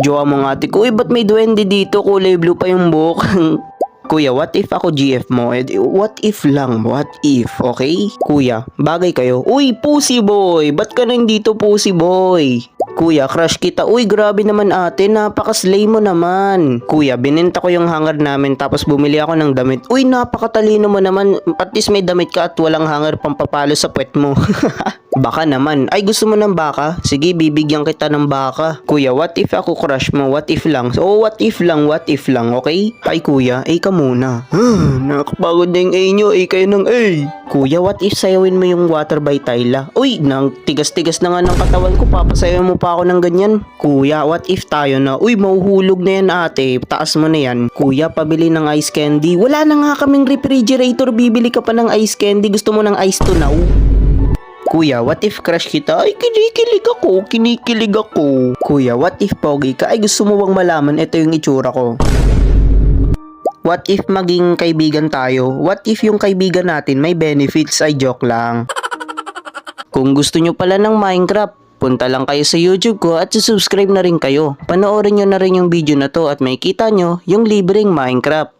Jowa mo nga ate ko, ba't may duwende dito? Kulay blue pa yung buhok. Kuya, what if ako GF mo? What if lang, what if, okay? Kuya, bagay kayo. Uy, pussy boy! Ba't ka nandito, pussy boy? Kuya, crush kita. Uy, grabe naman ate, napaka-slay mo naman. Kuya, binenta ko yung hanger namin tapos bumili ako ng damit. Uy, napakatalino mo naman. At least may damit ka at walang hanger pampapalo sa puwet mo. Baka naman. Ay, gusto mo ng baka? Sige, bibigyan kita ng baka. Kuya, what if ako crush mo? What if lang? So, what if lang, okay? Hi kuya, ka muna. Nakapagod na yung A nyo, kayo ng A. Kuya, what if sayawin mo yung Water by Tyla? Uy, nang tigas-tigas na nga ng katawan ko, papasayaw mo pa ako ng ganyan. Kuya, what if tayo na? Uy, mahuhulog na yan ate, taas mo na yan. Kuya, pabili ng ice candy. Wala na nga kaming refrigerator, bibili ka pa ng ice candy. Gusto mo ng ice to now? Kuya, what if crush kita? Ay, kinikilig ako. Kuya, what if pogi ka? Ay, gusto mo bang malaman ito yung itsura ko? What if maging kaibigan tayo? What if yung kaibigan natin may benefits? Ay, joke lang. Kung gusto nyo pala ng Minecraft, punta lang kayo sa YouTube ko at subscribe na rin kayo. Panoorin nyo na rin yung video na to at makikita nyo yung libreng Minecraft.